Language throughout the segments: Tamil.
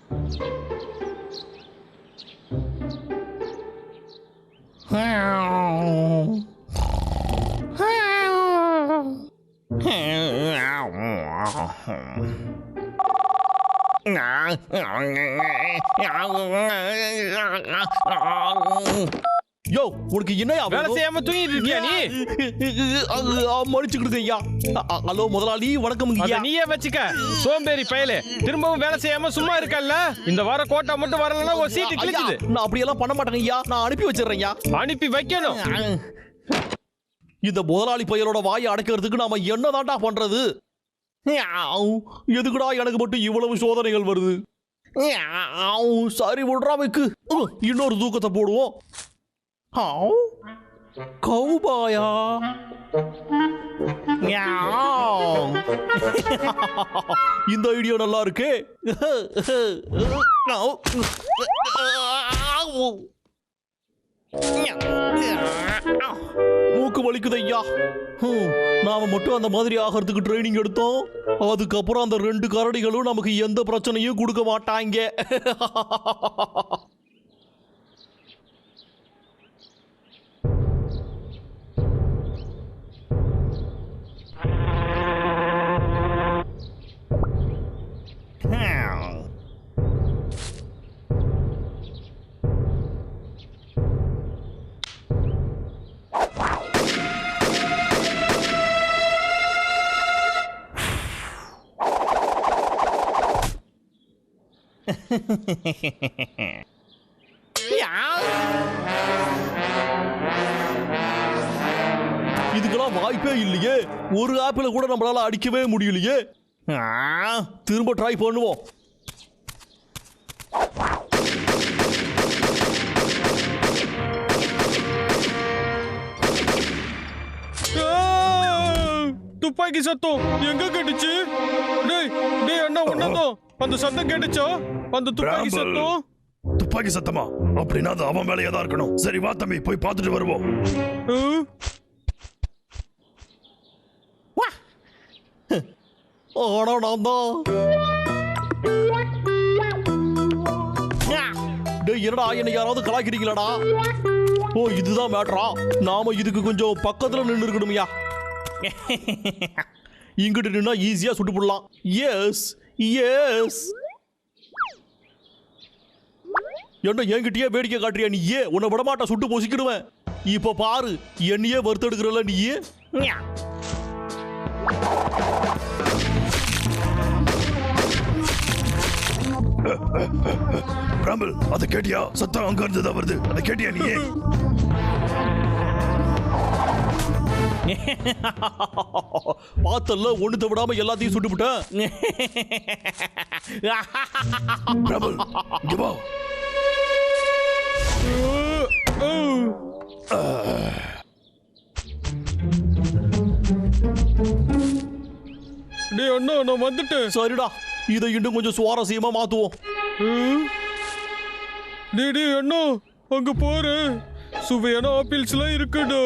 யோ, உனக்கு என்னையா வேலை செய்யாம தூங்கிட்டு இருக்கியா நீ? மன்னிச்சுக்கிடுங்க ஐயா. ஹலோ முதலாளி, வணக்கம் ஐயா. நீயே வச்சுக்க சோம்பேறி பயலே. திரும்பவும் வேலை செய்யாம சும்மா இருக்கல்ல? இந்த வார கோட்டா மட்டும் வரலன்னா ஒரு சீட்டு கிழிக்குது. நான் அப்படியெல்லாம் பண்ண மாட்டேங்க ஐயா. நான் அனுப்பி வச்சிடுறேன் ஐயா. அனுப்பி வைக்கணும். இந்த முதலாளி பையலோட வாயை அடைக்கிறதுக்கு நாம என்னதான்டா பண்றது? எதுக்குடா எனக்கு மட்டும் இவ்வளவு சோதனைகள் வருது? சரி விடுறா வைக்கு. இன்னொரு தூக்கத்தை போடுவோம். கௌபாயா, இந்த ஐடியா நல்லா இருக்கே. மூக்கு வலிக்குது ஐயா. நாம மட்டும் அந்த மாதிரி ஆகிறதுக்கு ட்ரைனிங் எடுத்தோம். அதுக்கப்புறம் அந்த 2 கரடிகளும் நமக்கு எந்த பிரச்சனையும் கொடுக்க மாட்டாங்க. இதுக்கெல்லாம் வாய்ப்பே இல்லையே. ஒரு ஆப்பிள கூட நம்மளால அடிக்கவே முடியலையே. திரும்ப ட்ரை பண்ணுவோம். துப்பாக்கி சத்தம் எங்க கேட்டுச்சு? டேய் டேய் அண்ணா ஒண்ணாதோ அந்த சத்தம் கேட்டுச்சா? அந்த துப்பாக்கி சத்தம். துப்பாக்கி சத்தமா? அப்படின்னா அது அவன் மேலேயே தான் இருக்கணும். சரி வா தம்பி, போய் பார்த்துட்டு வருவோம். ஆனா நான் தான். டேய் என்னடா, என்ன யாராவது கலாய்க்கிறீங்களாடா? ஓ இதுதான் மேட்டரா? நாம இதுக்கு கொஞ்சம் பக்கத்துல நின்று இருக்கணும்யா. இங்கிட்டு நின்னா ஈஸியா சுட்டு போடலாம். Yes yes. என்ன என்கிட்டயே வேடிக்கை காட்டுறியா நீயே? உன்னை விடமாட்டா, சுட்டு பொசிக்கிடுவேன். இப்ப பாரு, என்னையே வறுத்தெடுக்கிறல்ல நீயே. பிராம்பிள், அதை கேட்டியா? சத்தம் அங்க இருந்து தான் வருது. அதை கேட்டியா நீயே? பார்த்தல்ல, ஒண்ணுத்த விடாம எல்லாத்தையும் சுட்டு விட்டேன். பிராம்பிள், இங்க வா. டேய் அண்ணா நான் வந்துட்டேன். சரிடா, இதை இன்னும் கொஞ்சம் சுவாரஸ்யமா மாத்துவோம். டேய் டேய் அண்ணா, அங்க போற சுவையான ஆப்பிள்ஸ்லாம் இருக்குடா.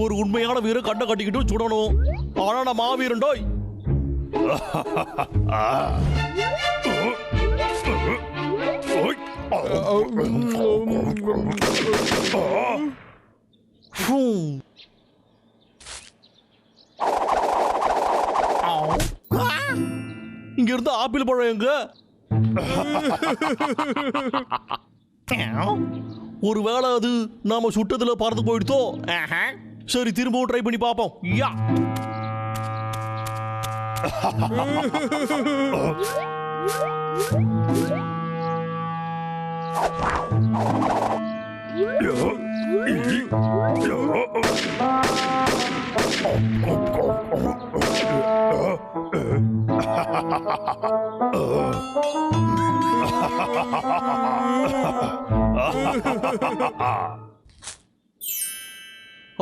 ஒரு உண்மையான வீரன் கண்ணை கட்டிக்கிட்டு சுடணும். ஆனா நான் மாவீரன்டோய். இங்க இருந்து ஆப்பிள் பழம் எங்க? ஒருவேளை அது நாம சுட்டதுல பறந்து போயிடுதோ? சரி, திரும்பவும் ட்ரை பண்ணி பாப்போம். யா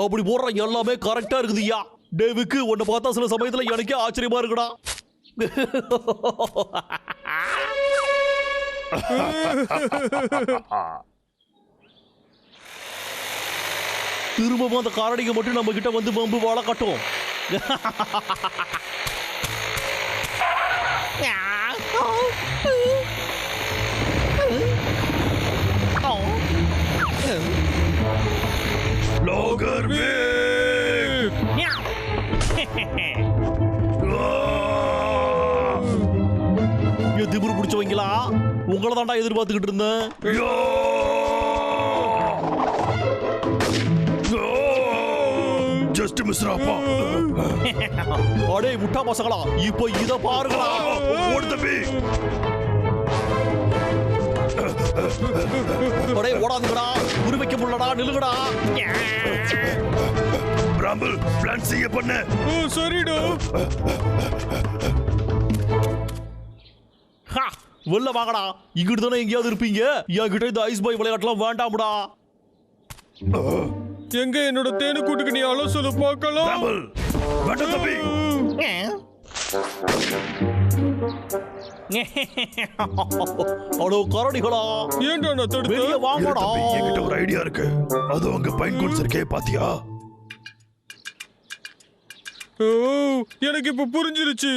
அப்படி போடுற எல்லாமே கரெக்டா இருக்குதுயா. டேவிக்கு உன்னை பார்த்தா சில சமயத்துல எனக்கே ஆச்சரியமா இருக்குடா. திரும்பவும் அந்த காரடிங்க மட்டும் நம்ம கிட்ட வந்து பம்பு வாழ கட்டும். திமிரு பிடிச்சவங்களா உங்களை தாண்டா எதிர்பார்த்துக்கிட்டு இருந்தேன். ஜஸ்ட் மிஸ்ராப்பா. அடே முட்டா பசங்களா, இப்போ இத பாருங்களா. ஓடு தம்பி. அடே ஓடாதீங்கடா, உருவிக்க முடியலடா, நில்லுங்கடா. பிராம்பிள் பிளான் செய்ய பண்ண. சரிடா. வெளில வாங்கடா, இங்கிட்டு தானே எங்கேயாவது இருப்பீங்க. என்கிட்ட இந்த ஐஸ் பாய் விளையாட்டுலாம் வேண்டாம்டா. எங்க என்னோட தேனு கூட்டுக்கு நீ அலோசனை பார்க்கலாம். வேண்டாம் தம்பி. அடோ கரடிகளா, ஏன்டா நான் தடுத்து? வெளிய வாங்கடா. என்கிட்ட ஒரு ஐடியா இருக்கு. அது உங்க பைன் கோட்ஸ் இருக்கே, பாத்தியா? எனக்கு இப்ப புரிஞ்சிருச்சு.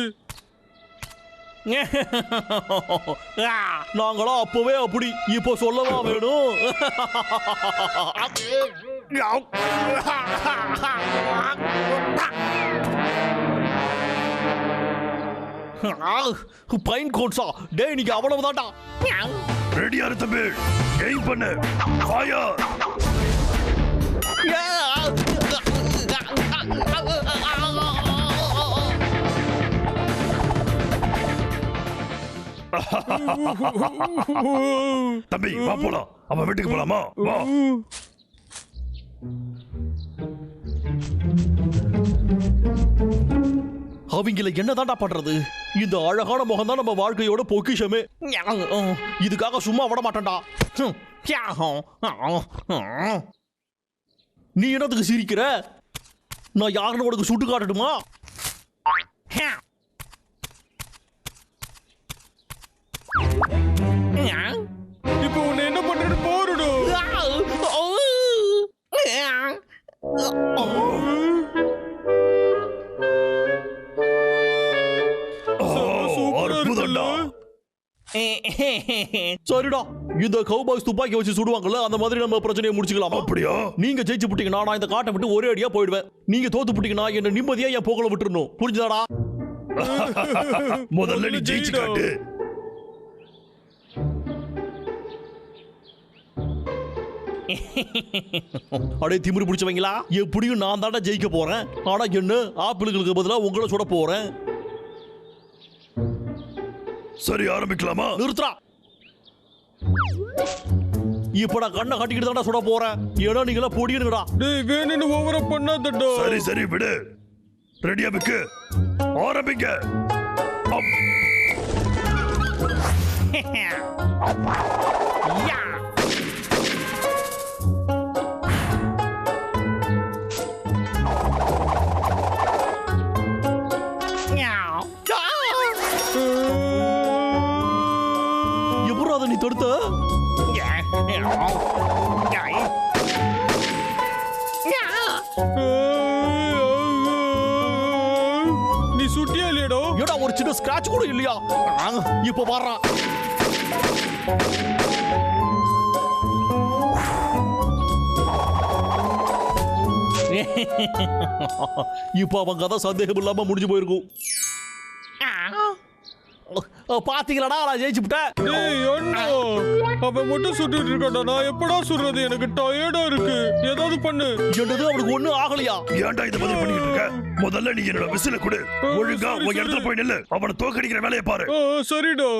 நாங்களா அப்பவே அப்படி, இப்போ சொல்லவா வேணும்? பைன் கோட்ஸா, டேய் நீங்க அவ்வளவுதான்டா. ரெடியா இரு தம்பி, எய்ம் பண்ணு. ஃபயர். தம்பி வா போலாம். அவன் வீட்டுக்கு போலாமா? வா. அவங்கள என்னதான்டா பண்றது? இந்த அழகான முகம் தான் நம்ம வாழ்க்கையோட பொக்கிஷமே. இதுக்காக சும்மா விட மாட்டேன்டா. நீ என்னத்துக்கு சிரிக்கிற? நான் யாருன்னு உனக்கு சுட்டு காட்டட்டுமா? இப்போ உன்னை என்ன பண்றது போறடு. சரிடா, இந்த கவுபாய்ஸ் துப்பாக்கி வச்சு சுடுவாங்கல்ல, அந்த மாதிரி நம்ம பிரச்சனையை முடிச்சுக்கலாமா? அப்படியா? நீங்க ஜெயிச்சு புட்டீங்கன்னா நான் இந்த காட்டை விட்டு ஒரே அடியா போயிடுவேன். நீங்க தோத்து புட்டீங்கன்னா என்ன நிம்மதியா என் போகல விட்டுறணும். புரிஞ்சுதாடா? முதல்ல நீ ஜெயிச்சு காட்டு. அடே திமிரு பிடிச்சவங்களா, எப்படியும் நான் தாண்டா ஜெயிக்க போறேன். ஆனா என்ன, ஆப்பிளுக்கு பதிலா உங்களை சுட போறேன். சரி ஆரம்பிக்கலாமா? நிறுத்துறா. இப்ப நான் கண்ணை கட்டிக்கிட்டு தாண்டா சுட போறேன். ஏன்னா நீங்களா பொடியனுங்கடா. டேய் வேணும்னு ஓவரா பண்ணாதடா. சரி சரி விடு. ரெடியா பிக்கு ஆரம்பிங்க. எப்படா நீ தொடுத்த? நீ சுட்டியா இல்லையடோ? ஏடா ஒரு சின்ன ஸ்கிராட்ச் கூட இல்லையா? இப்ப பாடுறா. இப்ப அவங்க கதை சந்தேகம் இல்லாம முடிஞ்சு போயிருக்கும். பாத்தீங்களா, நான் ஜெயிச்சுட்டேன். டேய் அண்ணா, அவன் மட்டும் சுட்டுட்டு இருக்கான்டா. நான் எப்படா சுடுறது? எனக்கு டயர்டா இருக்கு. ஏதாவது பண்ணு. என்னது, அவனுக்கு ஒண்ணு ஆகலையா? ஏன்டா இத மாதிரி பண்ணிட்டு இருக்க? முதல்ல நீ என்னோட விசில கொடு. ஒழுங்கா உன் இடத்துல போய் நில்லு. அவனை தோக்கடிக்கிற வேலையை பாரு. சரிடா.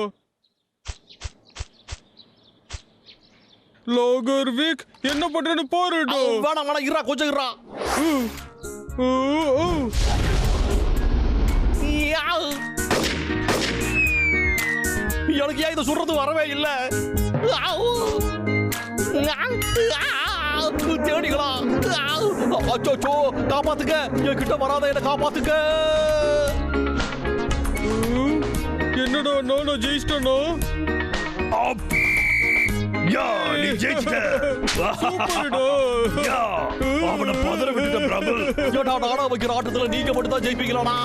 லோகர்விக் என்ன பண்றேன்னு பாருடா. வேணாம் வேணாம், இருடா கொஞ்சம் இருடா. எனக்கு ஏன் இதை சொல்றது வரவே இல்லை? தேடிகளா, அச்சோ காப்பாத்துக்க, என் கிட்ட வராத என்ன காப்பாத்துக்க. என்னடா நான் ஜெயிச்சிட்டேனா? யா நீ ஜெயிச்சிட்ட. யா அவனை பதற விட்டுட்ட பிரபு. நானா வைக்கிற ஆட்டத்துல நீங்க மட்டும் தான் ஜெயிப்பீங்களாடா?